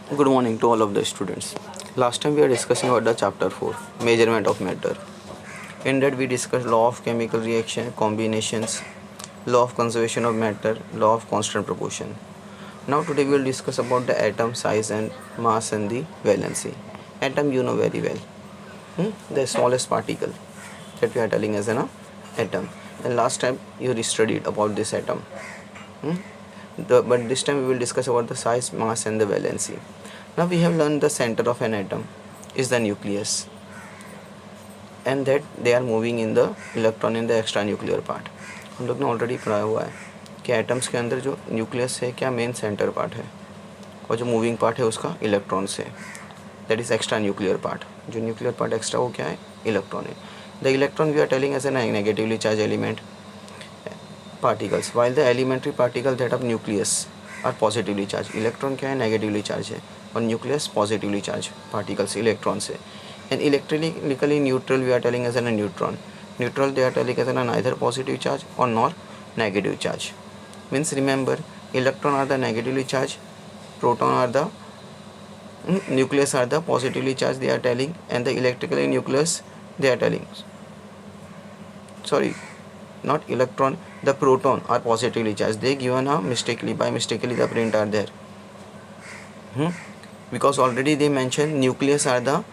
Good morning to all of the students. Last time we were discussing about the chapter 4, measurement of matter. In that we discussed law of chemical reaction, combinations, law of conservation of matter, law of constant proportion. Now today we will discuss about the atom size and mass and the valency. Atom you know very well. The smallest particle that we are telling as an atom. And last time you studied about this atom. But this time we will discuss about the size, mass and the valency. Now we have learned the center of an atom is the nucleus, and that they are moving in the electron in the extra nuclear part. हम लोग ने already पढ़ा हुआ है कि atoms के अंदर जो न्यूक्लियस है क्या मेन सेंटर पार्ट है, और जो मूविंग पार्ट है उसका इलेक्ट्रॉन से, that is extra nuclear part. जो न्यूक्लियर पार्ट एक्स्ट्रा वो क्या है, इलेक्ट्रॉन है. The electron we are telling as an negatively charge element particles, while the elementary particles that of nucleus are positively charged. Electron क्या है, negatively charge है, और nucleus positively charge particles electron से. And electrically neutral we are telling as an neutron. Neutral they are telling as an neither positive charge और nor negative charge. Means remember, electron are the negatively charge, proton are the nucleus are the positively charged they are telling, and the electrically nucleus they are telling, sorry, not electron, the proton are positively charged. They given a by mistakenly the print are there. Because already they mentioned nucleus are the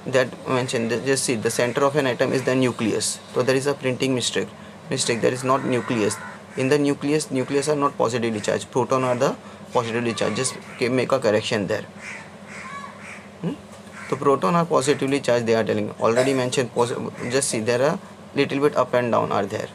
that mentioned. Just see, the center of an atom is the nucleus, so there is a printing mistake. There is not nucleus. In the nucleus are not positively charged, proton are the positively charged. Just make a correction there. So proton are positively charged they are telling, already mentioned. Just see, there are little bit up and down are there.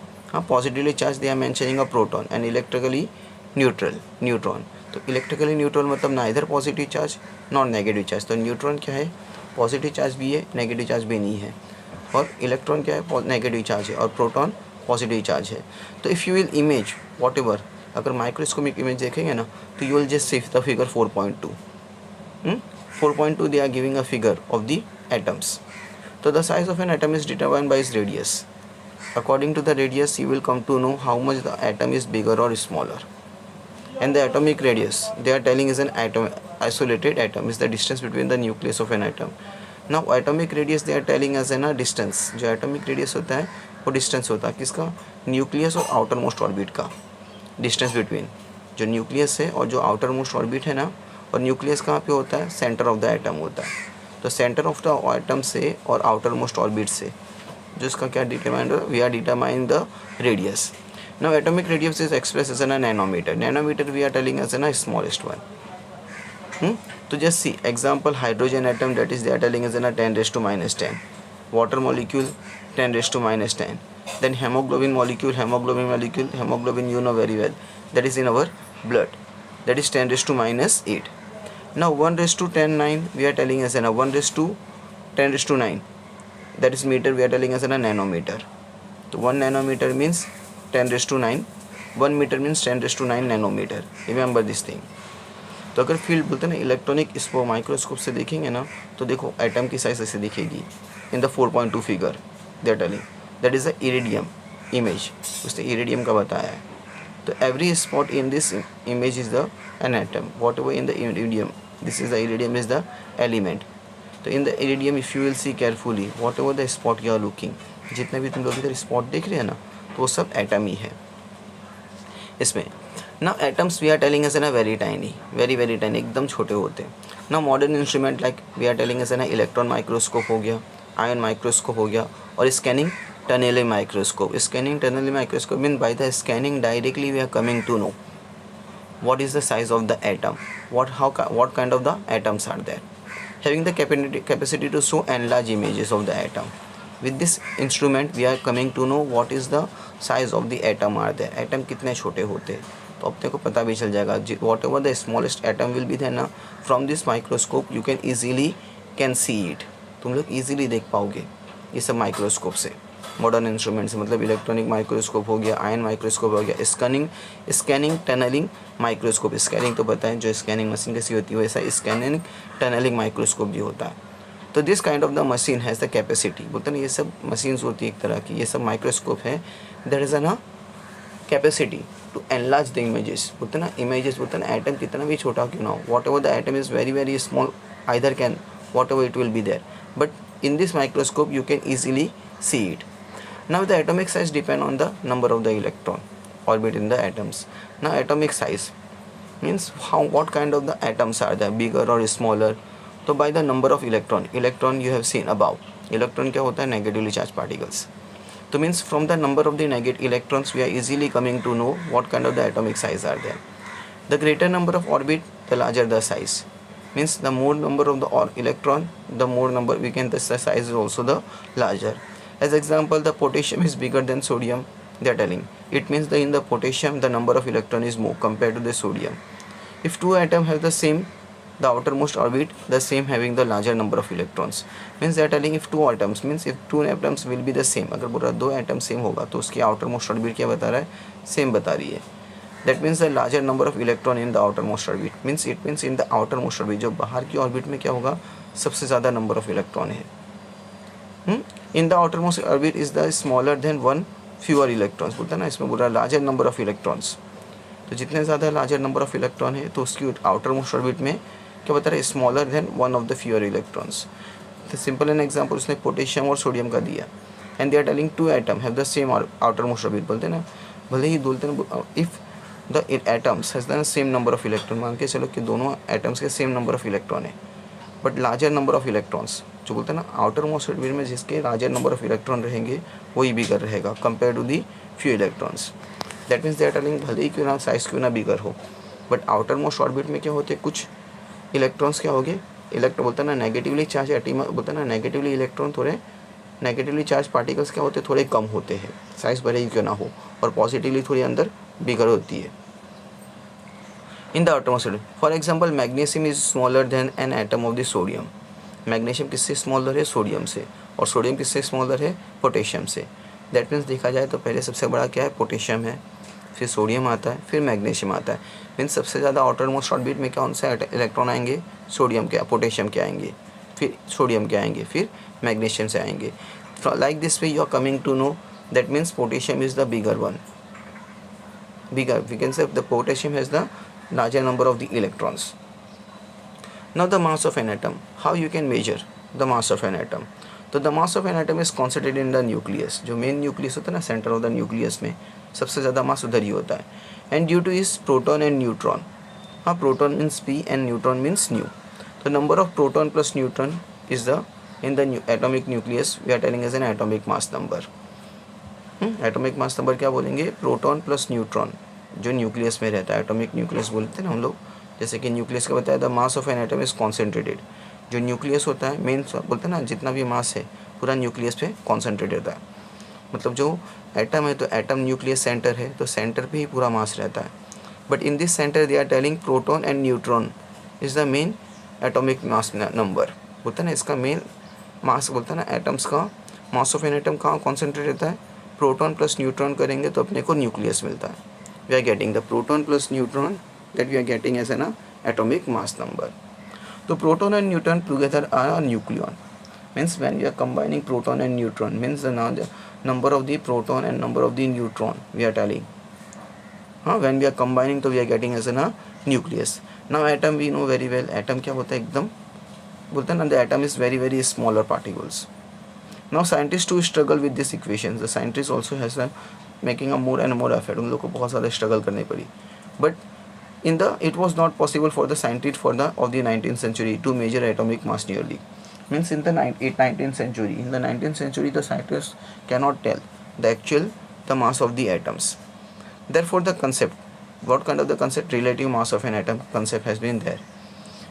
Positively charged they are mentioning a proton, and electrically neutral neutron. तो electrically neutral मतलब neither positive charge not negative charge. तो neutron क्या है, positive charge भी है, negative charge भी नहीं है. और इलेक्ट्रॉन क्या है, नेगेटिव चार्ज है, और प्रोटॉन पॉजिटिव चार्ज है. तो if you will image what ever, अगर माइक्रोस्कोपिक इमेज देखेंगे ना, तो you will just see the figure 4.2. 4.2 they are giving a figure of the atoms. So the size of an atom is determined by its radius. According to the radius you will come to know how much the atom is bigger or smaller. And the atomic radius they are telling is an atom, isolated atom is the distance between the nucleus of an atom. Now atomic radius they are telling as a distance. जो atomic radius होता है वो distance होता है किसका, nucleus और outer most orbit का distance between. जो न्यूक्लियस है और जो आउटर मोस्ट ऑर्बिट है ना, और न्यूक्लियस कहाँ पे होता है, सेंटर ऑफ द एटम होता है. तो सेंटर ऑफ द एटम से और आउटर मोस्ट ऑर्बिट से जो इसका क्या determine, we are determine the radius. Now atomic radius is express as an nanometre. Nanometre we are telling as an smallest one. तो just see example, hydrogen atom that is they are telling as an 10⁻⁻10. Water molecule 10⁻⁻10. Then haemoglobin molecule, haemoglobin you know very well, that is in our blood, that is 10⁻8. Now 1⁻10⁹ we are telling as an 1⁻10⁹, that is meter we are telling as a nanometer. So 1 nanometer means 10⁹, 1 meter means 10⁹ nanometer. Remember this thing. तो अगर field बोलते हैं ना electronic इसको microscope से देखेंगे ना, तो देखो एटम की साइज ऐसे दिखेगी in the 4.2 figure they are telling, that is the iridium image. उसने इरिडियम का बताया है. So every spot in this image is an atom. Whatever in the iridium, this is the iridium is the element. So in the iridium if you will see carefully, whatever the spot you are looking, जितने भी तुम लोग इधर spot देख रहे हैं ना, तो वो सब atom ही है इसमें. Now atoms we are telling as a very tiny, very tiny, एकदम छोटे होते हैं. Now modern instrument like we are telling as an electron microscope हो गया, ion microscope हो गया, और scanning tunneling microscope. Scanning tunneling microscope means by the scanning directly we are coming to know what is the size of the atom, what kind of the atoms are there, having the capacity to show enlarged images of the atom. With this instrument we are coming to know what is the size of the atom are there, atom कितने छोटे होते हैं. तो अपने को पता भी चल जाएगा whatever the smallest atom will be there ना, from this microscope you can easily can see it. तुम लोग ईजिली देख पाओगे ये सब माइक्रोस्कोप से. मॉडर्न इंस्ट्रूमेंट्स मतलब इलेक्ट्रॉनिक माइक्रोस्कोप हो गया, आयन माइक्रोस्कोप हो गया, स्कैनिंग टनलिंग माइक्रोस्कोप. स्कैनिंग तो पता है जो स्कैनिंग मशीन कैसी होती है, वैसा स्कैनिंग टनलिंग माइक्रोस्कोप भी होता है. तो this kind of the machine has the capacity, बोलते ना ये सब मशीन्स होती है एक तरह की, ये सब माइक्रोस्कोप है, that is capacity to enlarge the images, बोलते ना इमेजेस, बोलते ना एटम कितना भी छोटा क्यों ना हो, whatever the atom is very very small, either can whatever it will be there, but in this microscope you can easily see it. Now the atomic size depend on the number of the electron orbit in the atoms. Now atomic size means what kind of the atoms are there, bigger or smaller. तो by the number of electron you have seen above. Electron क्या होता है, negatively charged particles. तो means from the number of the negative electrons we are easily coming to know what kind of the atomic size are there. The greater number of orbit, the larger the size. Means the more number of the electron, the more number we can, the size is also the larger. As example, the potassium is bigger than sodium, they are telling. It means that in the potassium the number of electron is more compared to the sodium. If two atoms have the same, the outermost orbit, the same having the larger number of electrons, means they are telling if two atoms, means if two atoms will be the same, अगर पूरा दो atom same होगा तो उसकी outermost orbit क्या बता रहा है, सेम बता रही है. That means the larger number of electron in the outermost orbit, means it means in the outermost orbit, जो बाहर की ऑर्बिट में क्या होगा, सबसे ज़्यादा नंबर ऑफ इलेक्ट्रॉन है. In the outermost orbit is the smaller than one fewer electrons, बोलता है ना, इसमें बोल रहा है larger number of electrons. तो जितने ज़्यादा larger number of electron है तो उसकी outermost orbit में क्या बता रहा है, smaller than one of the fewer electrons. तो सिंपल एन एग्जाम्पल उसने पोटेशियम और सोडियम का दिया, and they are telling two atom have the same outermost orbit, बोलते हैं ना, भले ही बोलते हैं if the atoms has the same number of electron, मान के चलो कि दोनों एटम्स के सेम नंबर ऑफ इलेक्ट्रॉन है, but larger number of electrons, जो बोलते हैं ना आउटर मोस्ट ऑर्बिट में जिसके लार्जर नंबर ऑफ इलेक्ट्रॉन रहेंगे वही बिगर रहेगा compare to the few electrons. That means they are telling भले ही क्यों ना साइज क्यों ना बिगर हो, बट आउटर मोस्ट ऑर्बिट में क्या होते हैं, कुछ इलेक्ट्रॉन्स क्या हो गए, इलेक्ट्रॉन बोलते हैं ना नेगेटिवली चार्ज एटम, बोलते हैं ना नेगेटिवली इलेक्ट्रॉन थोड़े नेगेटिवली चार्ज पार्टिकल्स क्या होते हैं, थोड़े कम होते हैं, साइज भले ही क्यों ना हो, और पॉजिटिवली थोड़ी अंदर बिगर होती है. In the outermost orbit, for example, magnesium is smaller than an atom of the sodium. Magnesium किससे स्मॉलर है, सोडियम से, और सोडियम किससे स्मॉलर है, पोटेशियम से. दैट मीन्स देखा जाए तो पहले सबसे बड़ा क्या है, पोटेशियम है, फिर सोडियम आता है, फिर मैग्नीशियम आता है. मीन्स सबसे ज़्यादा आउटर मोस्ट ऑर्बिट में कौन सा इलेक्ट्रॉन आएंगे, सोडियम के, पोटेशियम के आएंगे, फिर सोडियम के आएंगे, फिर मैग्नीशियम से आएंगे. Like this way you are coming to know, that means potassium is the bigger one, bigger we can say the potassium has the larger number of the electrons. Now the mass of an atom, how you can measure the mass of an atom. तो the mass of an atom is concentrated in the nucleus, जो main nucleus होता है ना, centre of the nucleus में सबसे ज़्यादा मास उधर ही होता है. And due to is proton and neutron, हाँ proton means P and neutron means new. तो number of proton plus neutron is the in the atomic nucleus we are telling as an atomic mass number. Atomic mass number क्या बोलेंगे, proton plus neutron जो nucleus में रहता है, atomic nucleus बोलते हैं ना हम लोग. जैसे कि न्यूक्लियस का बताया, the mass of an atom is concentrated, जो न्यूक्लियस होता है मेन बोलते हैं ना, जितना भी मास है पूरा न्यूक्लियस पे कॉन्सेंट्रेटेड रहता है. मतलब जो एटम है तो एटम न्यूक्लियस सेंटर है, तो सेंटर पे ही पूरा मास रहता है. But in this centre they are telling proton and neutron is the main atomic mass number, बोलते हैं ना, इसका मेन मास बोलते हैं ना, एटम्स का मास ऑफ एन एटम कहाँ कॉन्सेंट्रेट रहता है, प्रोटॉन प्लस न्यूट्रॉन करेंगे तो अपने को न्यूक्लियस मिलता है. We are getting the proton plus neutron, that we are getting as an atomic mass number. So proton and neutron together are a nucleon. Means when we are combining proton and neutron, means the number of the proton and number of the neutron we are telling. When we are combining, so we are getting as a nucleus. Now atom we know very well. Atom क्या होता है, एकदम बोलते हैं ना, the atom is very very smaller particles. Now scientists too struggle with this equations. The scientist also has a making a more and more effort, उन लोग को बहुत ज़्यादा स्ट्रगल करनी पड़ी. But in the it was not possible for the scientist for the of the 19th century to measure atomic mass nearly. Means in the 19th century, in the 19th century the scientists cannot tell the actual the mass of the atoms. Therefore the concept, what kind of the concept, relative mass of an atom concept has been there.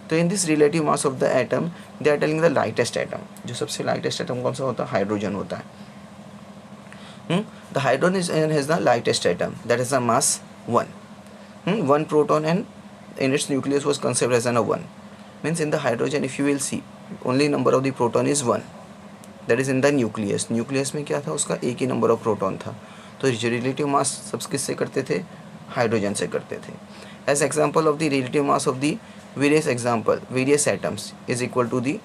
तो in this relative mass of the atom they are telling the lightest atom, जो सबसे lightest atom कौन सा होता है, hydrogen होता है. The hydrogen has the lightest atom, that is the mass 1. One proton and in its nucleus was considered as a 1. Means in the hydrogen if you will see only number of the proton is 1, that is in the nucleus. nucleus में क्या था, उसका एक ही number of proton था. तो relative mass सब किससे करते थे, हाइड्रोजन से करते थे. As example of the relative mass of the various atoms is equal to the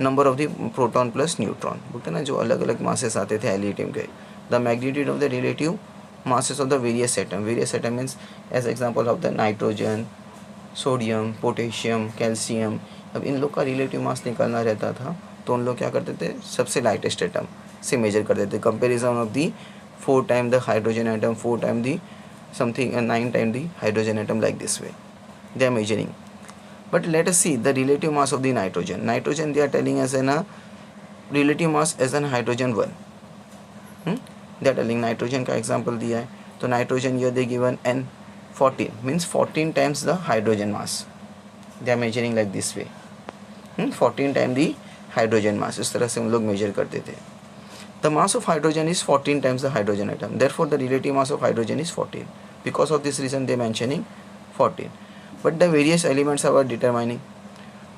number of the proton plus neutron, बोलते हैं ना, जो अलग अलग मासेस आते थे एलियम के. The magnitude of the relative masses of the various atom. Various atom means as example of the nitrogen, sodium, potassium, calcium. अब इन लोग का रिलेटिव मास निकालना रहता था तो उन लोग क्या करते थे, सबसे लाइटेस्ट एटम से मेजर करते थे. Comparison of the 4 time the hydrogen atom, 4 time the something 9 time the hydrogen atom. Like this way they are measuring. But let us see the relative mass of the nitrogen. Nitrogen they are telling us an relative mass as an hydrogen 1. They are telling nitrogen का example दिया है. तो nitrogen here they given n 14 means 14 times the hydrogen mass. They are measuring like this way. 14 times the hydrogen mass. इस तरह से हम लोग measure करते थे. The mass of hydrogen is 14 times the hydrogen atom. Therefore, the relative mass of hydrogen is 14. Because of this reason, they are mentioning 14. But the various elements are determining.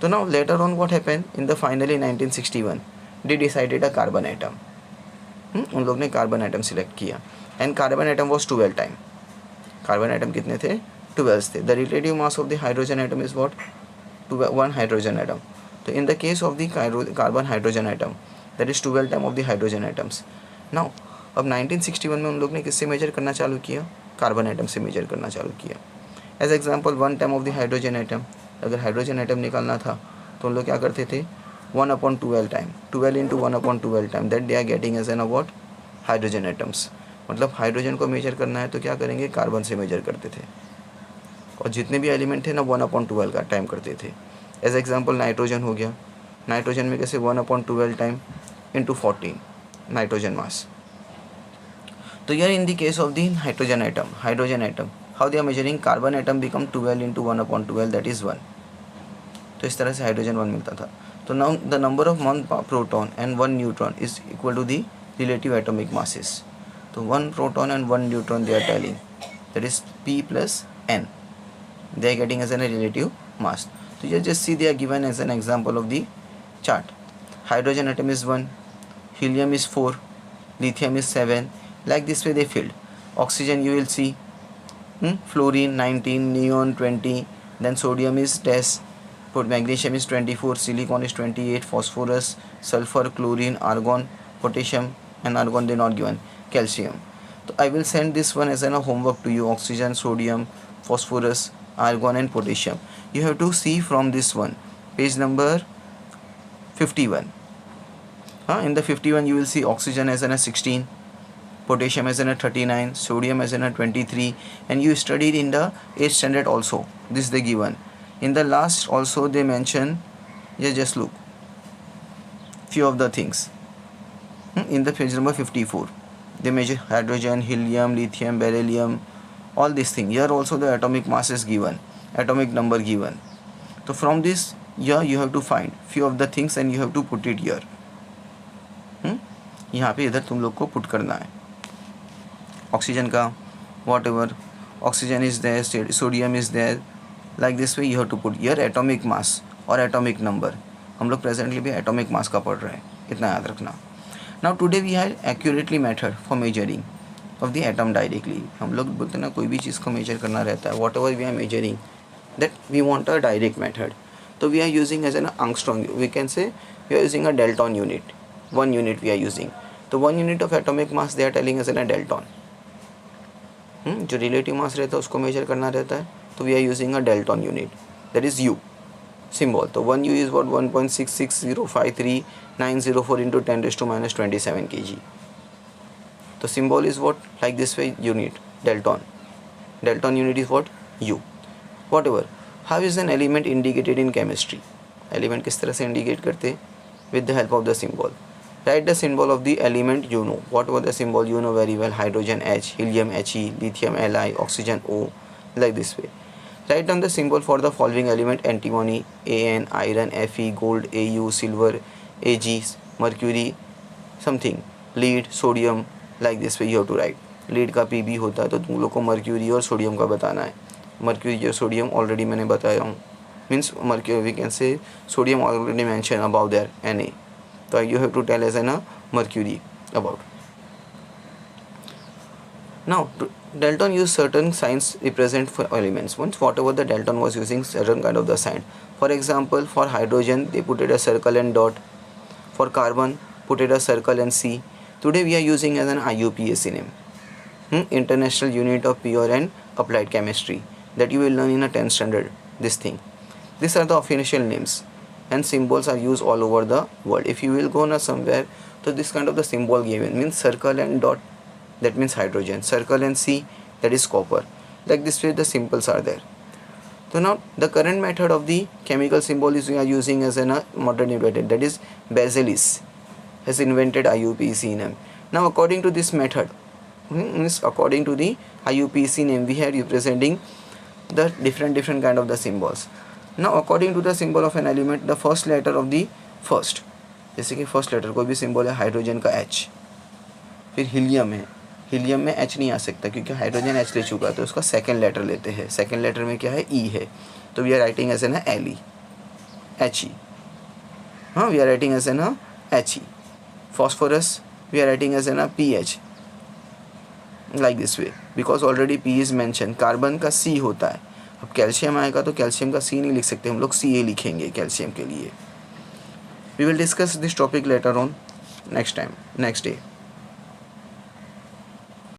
So now later on, what happened in the finally 1961? They decided a carbon atom. उन लोग ने carbon atom select किया and carbon atom was 12 time. Carbon atom कितने थे? 12 थे. The relative mass of the hydrogen atom is what? 1 hydrogen atom. तो in the case of the carbon hydrogen atom that is 12 time of the hydrogen atoms. Now अब 1961 में उन लोग ने किससे मेजर करना चालू किया? कार्बन एटम से मेजर करना चालू किया. As example 1 time of the hydrogen atom, अगर हाइड्रोजन एटम निकालना था तो उन लोग क्या करते थे? 1/12 time, 12 into 1/12 time, that they are getting as an what? Hydrogen atoms. मतलब हाइड्रोजन को मेजर करना है तो क्या करेंगे? कार्बन से मेजर करते थे. और जितने भी एलिमेंट थे ना 1/12 का टाइम करते थे. एज एग्जाम्पल नाइट्रोजन हो गया. नाइट्रोजन में कैसे? 1/12 टाइम इंटू 14 नाइट्रोजन मास. तो यार in the case of the hydrogen atom how they are measuring? Carbon atom become 12 into 1/12 that is 1. तो इस तरह से हाइड्रोजन 1 मिलता था. तो now the number of 1 proton and 1 neutron is equal to the relative atomic masses. तो 1 proton and 1 neutron they are telling that is P plus N. They are getting as a relative mass. So you just see they are given as an example of the chart. Hydrogen atom is 1, helium is 4, lithium is 7. Like this way they filled. Oxygen you will see, fluorine 19, neon 20, then sodium is 10, magnesium is 24, silicon is 28, phosphorus, sulfur, chlorine, argon, potassium and argon they not given, calcium. So I will send this one as a homework to you. Oxygen, sodium, phosphorus, argon and potassium. You have to see from this one, page number 51. In the 51 you will see oxygen as a 16, potassium as a 39, sodium as a 23, and you studied in the 8th standard also. This they given. In the last also they mention, just look few of the things. In the page number 54 they measure hydrogen, helium, lithium, beryllium, all these things. Here also the atomic mass is given, atomic number given. So from this here you have to find few of the things and you have to put it here. यहाँ पे इधर तुम लोग को put करना है. Oxygen का whatever, oxygen is there, sodium is there. Like this way you have to put here atomic mass और एटॉमिक नंबर. हम लोग प्रेजेंटली भी एटॉमिक मास का पढ़ रहे हैं, इतना याद रखना. Now today we have accurately method for measuring of the atom directly. हम लोग बोलते हैं ना कोई भी चीज़ को मेजर करना रहता है, whatever we are measuring that we want a direct method. तो we are using as an angstrom, we can say we are using a dalton unit. 1 unit we are using. तो 1 unit of atomic mass they are telling as an a dalton. जो relative mass रहता है उसको measure करना रहता है तो we are using a dalton unit that is U symbol. तो 1 U is what? 1.66053904 into 10⁻⁻27 kg. तो symbol is what? Like this way unit Dalton. Dalton unit is what? U. Whatever. How is an element indicated in chemistry? Element किस तरह से indicate करते? With the help of the symbol. Write the symbol of the element you know. What was the symbol? You know very well. Hydrogen H, helium He, lithium Li, oxygen O. Like this way. Write down the symbol for the following element: antimony An, iron Fe, gold Au, silver Ag, mercury something, lead sodium. Like this way you have to write. lead का Pb होता है तो तुम लोग को mercury और sodium का बताना है. mercury और sodium already मैंने बताया हूँ. means mercury we can say sodium already mentioned about there Na. So you have to tell as a mercury about. Now Dalton used certain signs represent for elements. Once whatever the Dalton was using certain kind of the sign. For example, for hydrogen they put it a circle and dot. For carbon put it a circle and C. Today we are using as an IUPAC name. International Unit of Pure and Applied Chemistry, that you will learn in a 10th standard. This thing, these are the official names, and symbols are used all over the world. If you will go now somewhere, so this kind of the symbol given means circle and dot, that means hydrogen, circle and C, that is copper. Like this way the symbols are there. So now the current method of the chemical symbol is we are using as a modern invented, that is Berzelius has invented IUPAC name. Now according to this method, means according to the IUPAC name, we are representing the different kind of the symbols. Now according to the symbol of an element, the first letter of the first, जैसे कि first letter कोई भी symbol है hydrogen का H, फिर helium है, helium में H नहीं आ सकता क्योंकि हाइड्रोजन H ले चुका है, तो उसका सेकंड लेटर लेते हैं. सेकंड लेटर में क्या है, E है, तो we are writing as an LE, HE. हाँ, we are writing as an HE. Phosphorus we are writing as an PH, like this way, because already P is mention. Carbon का C होता है. अब calcium आएगा तो calcium का C नहीं लिख सकते हम लोग, Ca लिखेंगे कैल्शियम के लिए. We will discuss this topic later on next time, next day.